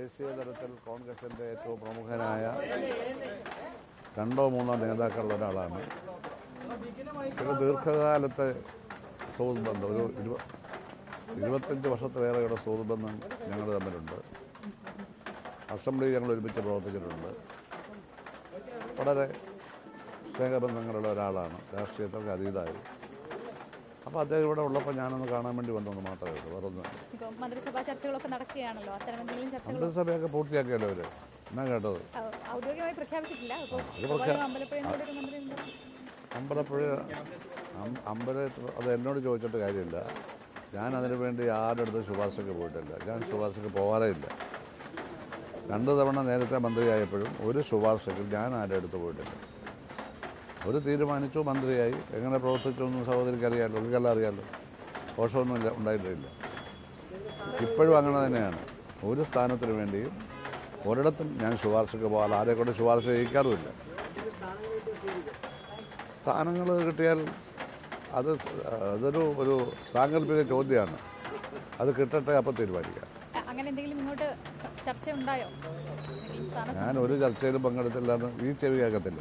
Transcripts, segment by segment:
ദേശീയ തലത്തിൽ കോൺഗ്രസിൻ്റെ ഏറ്റവും പ്രമുഖനായ രണ്ടോ മൂന്നോ നേതാക്കളിൽ ഒരാളാണ്. ഒരു ദീർഘകാലത്തെ സുഹൃത്ത് ബന്ധം, ഒരു 25 വർഷത്തിലേറെയുടെ സുഹൃത്ത് ബന്ധം ഞങ്ങൾ തമ്മിലുണ്ട്. അസംബ്ലിയിൽ ഞങ്ങൾ ഒരുമിച്ച് പ്രവർത്തിച്ചിട്ടുണ്ട്. വളരെ സ്നേഹബന്ധങ്ങളുള്ള ഒരാളാണ്, രാഷ്ട്രീയത്തൊക്കെ അതീതമായി. അപ്പോൾ അദ്ദേഹം ഇവിടെ ഉള്ളപ്പോൾ ഞാനൊന്ന് കാണാൻ വേണ്ടി വന്നെന്ന് മാത്രമേ ഉള്ളൂ, വേറൊന്നും. മന്ത്രിസഭാ ചർച്ചകളൊക്കെ നടക്കുകയാണല്ലോ, മന്ത്രിസഭയൊക്കെ പൂർത്തിയാക്കിയല്ലോ അവര്. എന്നാ കേട്ടത്? ഔദ്യോഗികമായി പ്രഖ്യാപിച്ചിട്ടില്ല. അമ്പലപ്പുഴ അത് എന്നോട് ചോദിച്ചിട്ട് കാര്യമില്ല. ഞാൻ അതിനു വേണ്ടി ആരുടെ അടുത്ത് ശുപാർശയ്ക്ക് പോയിട്ടില്ല. ഞാൻ ശുപാർശയ്ക്ക് പോകാറേ ഇല്ല. 2 തവണ നേരത്തെ മന്ത്രിയായപ്പോഴും ഒരു ശുപാർശയ്ക്ക് ഞാൻ ആരുടെ അടുത്ത് പോയിട്ടില്ല. ഒരു തീരുമാനിച്ചു, മന്ത്രിയായി, എങ്ങനെ പ്രവർത്തിച്ചു എന്ന് സഹോദരിക്ക് അറിയാമല്ലോ, ഒരിക്കലും അറിയാമല്ലോ. ദോഷമൊന്നും ഉണ്ടായിട്ടില്ല. ഇപ്പോഴും അങ്ങനെ തന്നെയാണ്. ഒരു സ്ഥാനത്തിന് വേണ്ടിയും ഒരിടത്തും ഞാൻ ശുപാർശയ്ക്ക് പോകാൻ ആരെ കൊണ്ട് ശുപാർശ ചെയ്യിക്കാറുമില്ല. സ്ഥാനങ്ങൾ കിട്ടിയാൽ അതൊരു സാങ്കല്പിക ചോദ്യമാണ്. അത് കിട്ടട്ടെ, അപ്പം തീരുമാനിക്കാം. ഞാൻ ഒരു ചർച്ചയിലും പങ്കെടുത്തില്ലെന്ന് ഈ ചെവി കേൾക്കത്തില്ല.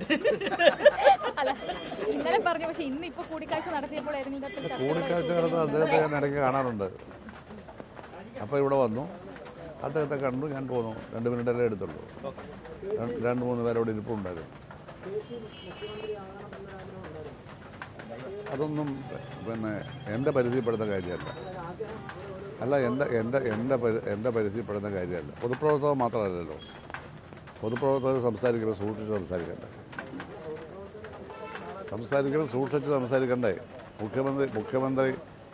കൂടിക്കാഴ്ച നടന്ന അദ്ദേഹത്തെ ഞാൻ ഇടയ്ക്ക് കാണാറുണ്ട്. അപ്പോൾ ഇവിടെ വന്നു, അദ്ദേഹത്തെ കണ്ടു, ഞാൻ പോന്നു. 2 മിനിറ്റല്ലേ എടുത്തുള്ളൂ. 2-3 പേരോട് ഇരിപ്പുണ്ടായിരുന്നു. അതൊന്നും എൻ്റെ പരിധിപ്പെടുന്ന കാര്യമല്ല. എൻ്റെ പരിധിപ്പെടുന്ന കാര്യമല്ല. പൊതുപ്രവർത്തകർ മാത്രമല്ലല്ലോ. പൊതുപ്രവർത്തകർ സംസാരിക്കുമ്പോൾ സൂക്ഷിച്ച് സൂക്ഷിച്ച് സംസാരിക്കണ്ടേ.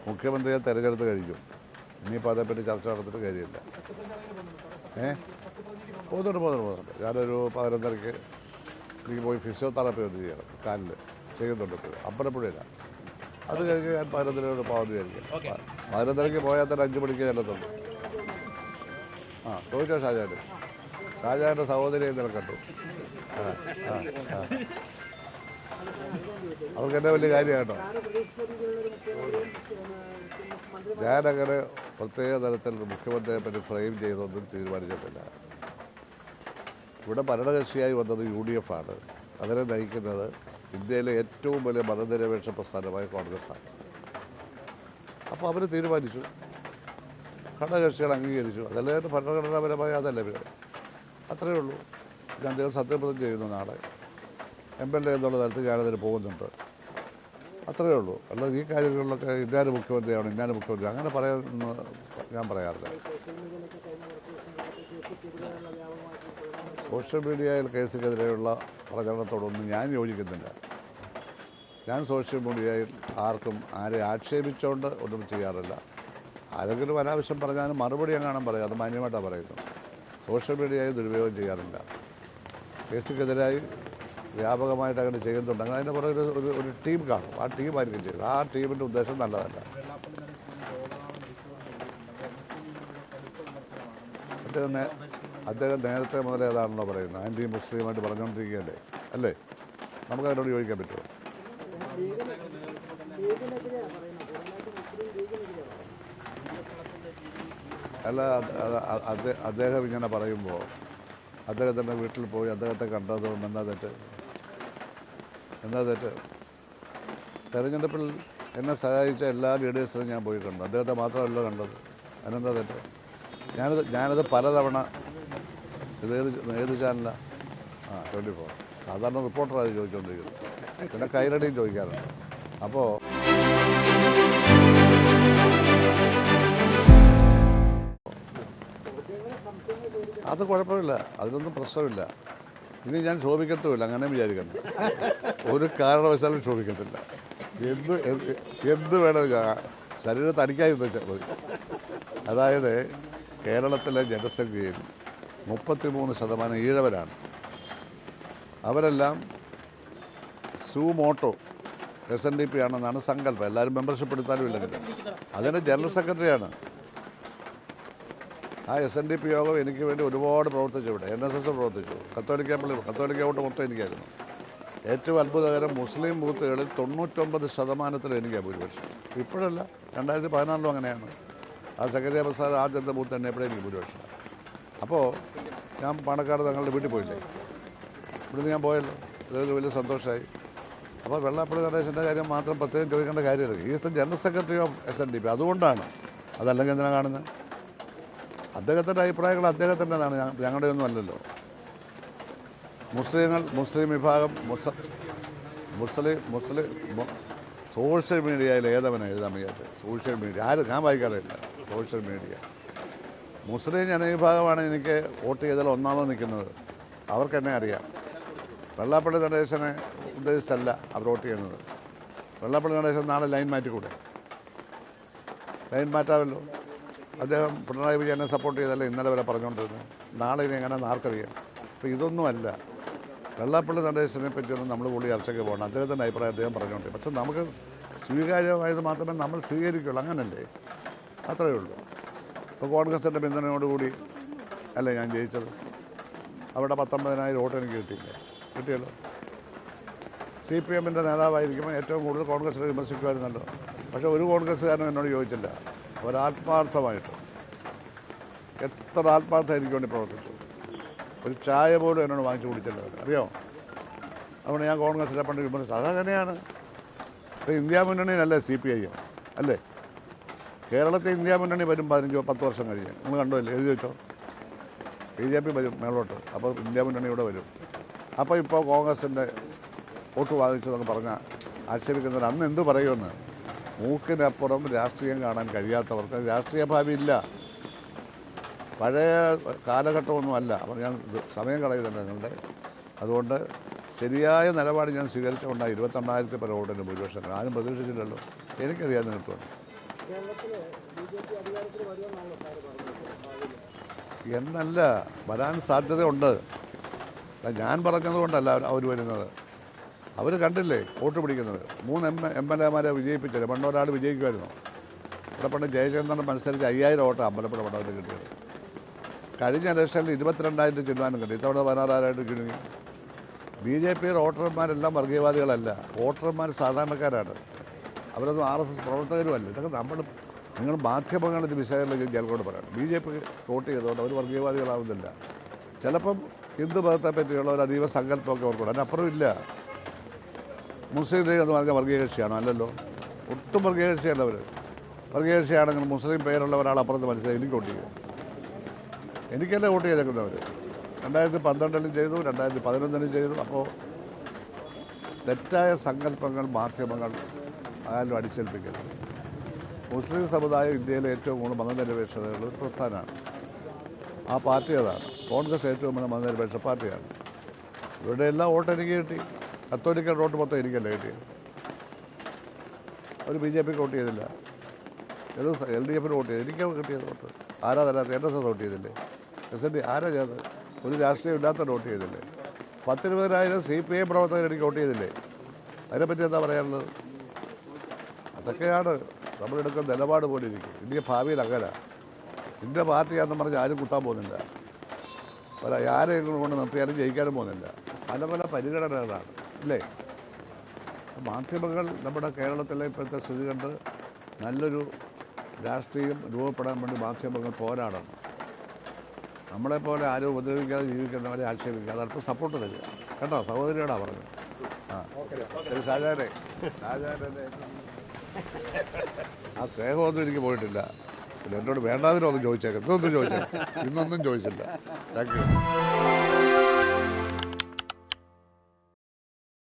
മുഖ്യമന്ത്രിയെ തെരഞ്ഞെടുത്ത് കഴിക്കും. ഇനിയിപ്പോൾ അതേപ്പറ്റി ചർച്ച നടത്തിയിട്ട് കാര്യമില്ല. പോകുന്നുണ്ട്. ഞാനൊരു 11:30 എനിക്ക് പോയി ഫിസിയോതെറാപ്പി ഒന്ന് ചെയ്യണം. കാലിൽ ചെയ്യുന്നുണ്ട്. അമ്പലപ്പുഴയില്ല. അത് കഴിഞ്ഞ് ഞാൻ 11:30 പാവതിയായിരിക്കും. 11:30 പോയാൽ തന്നെ 5 മണിക്ക് ചെല്ലത്തുള്ളൂ. ചോദിച്ചോ ഷാജാൻ്റെ സഹോദരിയെ നിലക്കട്ടു. അവർക്ക് എന്നെ വലിയ കാര്യമായിട്ടോ. ഞാനങ്ങനെ പ്രത്യേക തലത്തിൽ മുഖ്യമന്ത്രിയെ പറ്റി ഫ്രെയിം ചെയ്തൊന്നും തീരുമാനിച്ചിട്ടില്ല. ഇവിടെ ഭരണകക്ഷിയായി വന്നത് UDF ആണ്. അതിനെ നയിക്കുന്നത് ഇന്ത്യയിലെ ഏറ്റവും വലിയ മതനിരപേക്ഷ പ്രസ്ഥാനമായ കോൺഗ്രസ്സാണ്. അപ്പോൾ അവർ തീരുമാനിച്ചു, ഘടകകക്ഷികൾ അംഗീകരിച്ചു. അതല്ലേ ഭരണഘടനാപരമായ അതല്ലേ പിന്നെ. അത്രയേ ഉള്ളൂ. ഞാൻ അദ്ദേഹം സത്യപ്രതിജ്ഞ ചെയ്യുന്നു നാളെ. MLA എന്നുള്ള തരത്തിൽ ഞാനതിന് പോകുന്നുണ്ട്. അത്രയേ ഉള്ളൂ. അല്ലാതെ ഈ കാര്യങ്ങളിലൊക്കെ ഇന്നാര് മുഖ്യമന്ത്രിയാണ്, ഇന്നാര് മുഖ്യമന്ത്രി അങ്ങനെ പറയാമെന്ന് ഞാൻ പറയാറില്ല. സോഷ്യൽ മീഡിയയിൽ കേസിനെതിരെയുള്ള പ്രചരണത്തോടൊന്നും ഞാൻ യോജിക്കുന്നില്ല. ഞാൻ സോഷ്യൽ മീഡിയയിൽ ആരെ ആക്ഷേപിച്ചുകൊണ്ട് ഒന്നും ചെയ്യാറില്ല. ആരെങ്കിലും അനാവശ്യം പറഞ്ഞാലും മറുപടി എങ്ങാനും പറയാം, അത് മാന്യമായിട്ടാണ് പറയുന്നത്. സോഷ്യൽ മീഡിയയിൽ ദുരുപയോഗം ചെയ്യാറില്ല. കേസിനെതിരായി വ്യാപകമായിട്ട് അങ്ങനെ ചെയ്യുന്നുണ്ട്. അങ്ങനെ അതിൻ്റെ പുറകെ ഒരു ടീം കാണും. ആ ടീമായിരിക്കും ചെയ്യുന്നത്. ആ ടീമിൻ്റെ ഉദ്ദേശം നല്ലതല്ല. അദ്ദേഹം നേരത്തെ മുതലേ ഏതാണല്ലോ പറയുന്നത്. ആൻറ്റി മുസ്ലിമായിട്ട് പറഞ്ഞുകൊണ്ടിരിക്കുകയല്ലേ, അല്ലേ? നമുക്കതിനോട് ചോദിക്കാൻ പറ്റുമോ? അല്ല, അദ്ദേഹം ഇങ്ങനെ പറയുമ്പോൾ അദ്ദേഹത്തിൻ്റെ വീട്ടിൽ പോയി അദ്ദേഹത്തെ കണ്ടതുകൊണ്ട് എന്താ തെറ്റ്? തെരഞ്ഞെടുപ്പിൽ എന്നെ സഹായിച്ച എല്ലാ ലീഡേഴ്സിനും ഞാൻ പോയി കണ്ടു. അദ്ദേഹത്തെ മാത്രമല്ല കണ്ടത്. അതിനെന്താ തെറ്റ്? ഞാനത് പലതവണ ഏത് ചാനലാണ്? 24. സാധാരണ റിപ്പോർട്ടറാണ് ചോദിച്ചുകൊണ്ടിരിക്കുന്നത്. പിന്നെ കൈരടിയും ചോദിക്കാറുണ്ട്. അപ്പോൾ അത് കുഴപ്പമില്ല, അതിനൊന്നും പ്രശ്നമില്ല. ഇനി ഞാൻ ക്ഷോഭിക്കത്തുമില്ല, അങ്ങനെ വിചാരിക്കണം. ഒരു കാരണവശാലും ക്ഷോഭിക്കത്തില്ല. എന്ത് വേണം, ശരീരത്ത് അടിക്കാതെ വെച്ചാൽ മതി. അതായത് കേരളത്തിലെ ജനസംഖ്യയിൽ 33% ഈഴവരാണ്. അവരെല്ലാം സുമോട്ടോ SNDP ആണെന്നാണ് സങ്കല്പം. എല്ലാവരും മെമ്പർഷിപ്പ് എടുത്താലും ഇല്ലെങ്കിൽ അതിന് ജനറൽ സെക്രട്ടറിയാണ്. ആ SNDP യോഗം എനിക്ക് വേണ്ടി ഒരുപാട് പ്രവർത്തിച്ചു. ഇവിടെ NSS പ്രവർത്തിച്ചു. കത്തോലിക്ക വോട്ട് മൊത്തം എനിക്കായിരുന്നു. ഏറ്റവും അത്ഭുതകരം, മുസ്ലിം ബൂത്തുകളിൽ 99% എനിക്കാണ് ഭൂരിപക്ഷം. ഇപ്പോഴല്ല, 2014 അങ്ങനെയാണ്. ആ സെക്രട്ടറി പ്രസാദ് ആദ്യത്തെ ബൂത്ത് തന്നെ എപ്പോഴും എനിക്ക് ഭൂരിപക്ഷം. അപ്പോൾ ഞാൻ പാണക്കാട് തങ്ങളുടെ വീട്ടിൽ പോയില്ലേ, ഇവിടുന്ന് ഞാൻ പോയല്ലോ, അതൊരു വലിയ സന്തോഷമായി. അപ്പോൾ വെള്ളാപ്പള്ളി നടേശൻ്റെ കാര്യം മാത്രം പ്രത്യേകം ചോദിക്കേണ്ട കാര്യമില്ല. Is the general secretary of SNDP. അതുകൊണ്ടാണ്, അതല്ലെങ്കിൽ എന്തിനാണ് കാണുന്നത്? അദ്ദേഹത്തിൻ്റെ അഭിപ്രായങ്ങൾ അദ്ദേഹത്തിൻ്റെതാണ്, ഞങ്ങളുടെ ഒന്നും അല്ലല്ലോ. മുസ്ലിം വിഭാഗം സോഷ്യൽ മീഡിയയിൽ ഏതവനെ എഴുതാൻ വയ്യാത്ത സോഷ്യൽ മീഡിയ ഞാൻ വായിക്കാറില്ല. സോഷ്യൽ മീഡിയ മുസ്ലിം ജനവിഭാഗമാണ് എനിക്ക് വോട്ട് ചെയ്താൽ ഒന്നാമത് നിൽക്കുന്നത്. അവർക്കെന്നെ അറിയാം. വെള്ളാപ്പള്ളി നടേശനെ ഉദ്ദേശിച്ചല്ല അവർ വോട്ട് ചെയ്യുന്നത്. വെള്ളാപ്പള്ളി നടേശൻ നാളെ ലൈൻ മാറ്റിക്കൂടെ? ലൈൻ മാറ്റാമല്ലോ. അദ്ദേഹം പിണറായി വിജയനെ സപ്പോർട്ട് ചെയ്തല്ലേ ഇന്നലെ വരെ പറഞ്ഞുകൊണ്ടിരുന്നത്. നാളെ ഇനി എങ്ങനെ ആർക്കറിയാം? അപ്പോൾ ഇതൊന്നുമല്ല. വെള്ളാപ്പള്ളി നടേശനെ പറ്റിയൊന്നും നമ്മൾ കൂടി ചർച്ചയ്ക്ക് പോകണം. അദ്ദേഹത്തിൻ്റെ അഭിപ്രായം അദ്ദേഹം പറഞ്ഞുകൊണ്ടിരിക്കും. പക്ഷെ നമുക്ക് സ്വീകാര്യമായത് മാത്രമേ നമ്മൾ സ്വീകരിക്കുള്ളൂ. അങ്ങനല്ലേ? അത്രയേ ഉള്ളൂ. ഇപ്പോൾ കോൺഗ്രസിൻ്റെ പിന്തുണയോടുകൂടി അല്ലേ ഞാൻ ജയിച്ചത്. അവിടെ 19,000 വോട്ട് എനിക്ക് കിട്ടിയല്ലോ. CPM-ൻ്റെ നേതാവായിരിക്കുമ്പോൾ ഏറ്റവും കൂടുതൽ കോൺഗ്രസിനെ വിമർശിക്കുമായിരുന്നല്ലോ. പക്ഷേ ഒരു കോൺഗ്രസ്സുകാരനും എന്നോട് ചോദിച്ചില്ല. അവരാത്മാർത്ഥമായിട്ട് എത്ര ആത്മാർത്ഥം എനിക്ക് വേണ്ടി പ്രവർത്തിച്ചു. ഒരു ചായ പോലും എന്നോട് വാങ്ങിച്ചു കുടിച്ചില്ല. അറിയാമോ? അതുകൊണ്ട് ഞാൻ കോൺഗ്രസിനെ പണ്ട് വിമർശിച്ചു. അതങ്ങനെയാണ്. ഇപ്പോൾ ഇന്ത്യ മുന്നണിയിലല്ലേ CPIM അല്ലേ? കേരളത്തിൽ ഇന്ത്യ മുന്നണി വരും 15-10 വർഷം കഴിഞ്ഞ്. നിങ്ങൾ കണ്ടല്ലേ? എഴുതി വെച്ചോ. BJP വരും മേളോട്ട്. അപ്പോൾ ഇന്ത്യ മുന്നണി ഇവിടെ വരും. അപ്പോൾ ഇപ്പോൾ കോൺഗ്രസിൻ്റെ വോട്ട് വാങ്ങിച്ചതെന്ന് പറഞ്ഞാൽ ആക്ഷേപിക്കുന്നവർ അന്ന് എന്ത് പറയുമെന്ന്. മൂക്കിനപ്പുറം രാഷ്ട്രീയം കാണാൻ കഴിയാത്തവർക്ക് രാഷ്ട്രീയ ഭാവി ഇല്ല. പഴയ കാലഘട്ടമൊന്നുമല്ല. അപ്പോൾ ഞാൻ സമയം കളയുന്നില്ല നിങ്ങളുടെ. അതുകൊണ്ട് ശരിയായ നിലപാട് ഞാൻ സ്വീകരിച്ചുകൊണ്ടാണ് 22,000 പേർ വോട്ടിൻ്റെ ഭൂരിപക്ഷം. ആരും പ്രതീക്ഷിച്ചില്ലല്ലോ. എനിക്കറിയാൻ നിർത്തുന്നു എന്നല്ല, വരാൻ സാധ്യതയുണ്ട്. ഞാൻ പറഞ്ഞതുകൊണ്ടല്ല അവർ വരുന്നത്. അവർ കണ്ടില്ലേ വോട്ട് പിടിക്കുന്നത്. 3 MLA-മാരെ വിജയിപ്പിച്ചില്ല. പണ്ടൊരാൾ വിജയിക്കുമായിരുന്നു. ഇവിടെ പണ്ട് ജയചന്ദ്രൻ മത്സരിച്ച് 5,000 വോട്ട് അമ്പലപ്പുഴ മണ്ഡലത്തിൽ കിട്ടിയത്. കഴിഞ്ഞ ഇലക്ഷനിൽ 22,000 ചിഹ്നം കിട്ടി. ഇത്തവണ 16,000 ചുരുങ്ങി. BJP വോട്ടർമാരെല്ലാം വർഗീയവാദികളല്ല. വോട്ടർമാർ സാധാരണക്കാരാണ്. അവരൊന്നും RSS പ്രവർത്തകരുമല്ല. ഇതൊക്കെ നിങ്ങൾ മാധ്യമങ്ങൾ ഇത് വിശകലനം ചെയ്ത് ജനങ്ങളോട് പറയണം. BJP വോട്ട് ചെയ്തുകൊണ്ട് അവർ വർഗീയവാദികളാവുന്നില്ല. ചിലപ്പം ഹിന്ദു മതത്തെ പറ്റിയുള്ള ഒരു അതീവ സങ്കല്പമൊക്കെ ഓർക്കണം. അതിനപ്പുറം ഇല്ല. മുസ്ലിം ലീഗ് എന്ന് പറഞ്ഞാൽ വർഗീയ കക്ഷിയാണോ? അല്ലല്ലോ. ഒട്ടും വർഗീയ കക്ഷിയല്ല അവർ. വർഗീയ കക്ഷിയാണെങ്കിൽ മുസ്ലിം പേരുള്ള ഒരാൾ അപ്പുറത്ത് മനസ്സിലായി എനിക്ക് വോട്ട് ചെയ്യും. എനിക്കല്ലേ വോട്ട് ചെയ്തേക്കുന്നവർ. 2012 ചെയ്തു, 2011 ചെയ്തു. അപ്പോൾ തെറ്റായ സങ്കല്പങ്ങൾ മാധ്യമങ്ങൾ ആയാലും അടിച്ചേൽപ്പിക്കരുത്. മുസ്ലിം സമുദായം ഇന്ത്യയിലെ ഏറ്റവും കൂടുതൽ മതനിരപേക്ഷതയുള്ള ഒരു പ്രസ്ഥാനമാണ്. ആ പാർട്ടി അതാണ്. കോൺഗ്രസ് ഏറ്റവും വലിയ മതനിരപേക്ഷ പാർട്ടിയാണ്. ഇവരുടെ എല്ലാ വോട്ട് എനിക്ക് കിട്ടി. കത്തോലിക്കൽ വോട്ട് മൊത്തം എനിക്കല്ല കിട്ടിയത്. അവർ BJPക്ക് വോട്ട് ചെയ്തില്ല. LDF-ന് വോട്ട് ചെയ്തു. എനിക്ക് കിട്ടിയത് വോട്ട് ആരാ തരാത്ത? NSS വോട്ട് ചെയ്തില്ലേ? SND ആരാ ചെയ്തത്? ഒരു രാഷ്ട്രീയം ഇല്ലാത്ത വോട്ട് ചെയ്തില്ലേ? 10,000 CPI പ്രവർത്തകർ എനിക്ക് വോട്ട് ചെയ്തില്ലേ? അതിനെപ്പറ്റി എന്താ പറയാനുള്ളത്? അതൊക്കെയാണ് നമ്മളെടുക്കുന്ന നിലപാട് പോലെ ഇരിക്കും. ഇന്ത്യ ഭാവിയിൽ അങ്ങനെ ഇന്ത്യ പാർട്ടിയാണെന്ന് പറഞ്ഞ് ആരും കുത്താൻ പോകുന്നില്ല. ആരെങ്കിലും കൊണ്ട് നിർത്തിയാലും ജയിക്കാനും പോകുന്നില്ല. പല പല പരിഗണനകളാണ് അല്ലേ? മാധ്യമങ്ങൾ നമ്മുടെ കേരളത്തിലെ ഇപ്പോഴത്തെ സ്ഥിതി കണ്ട് നല്ലൊരു രാഷ്ട്രീയം രൂപപ്പെടാൻ വേണ്ടി മാധ്യമങ്ങൾ പോരാടണം. നമ്മളെപ്പോലെ ആരും ഉപദ്രവിക്കാതെ ജീവിക്കുന്നവരെ ആക്ഷേപിക്കാതെ അല്പം സപ്പോർട്ട് തരിക കേട്ടോ. സഹോദരിയോടാണ് പറഞ്ഞത്. ശരി ഷാജാനെ ആ സ്നേഹമൊന്നും എനിക്ക് പോയിട്ടില്ല. പിന്നെ എന്നോട് വേണ്ടാതിനൊന്നും ചോദിച്ചേക്കാം. ഇന്നൊന്നും ചോദിച്ചില്ല. Thank you.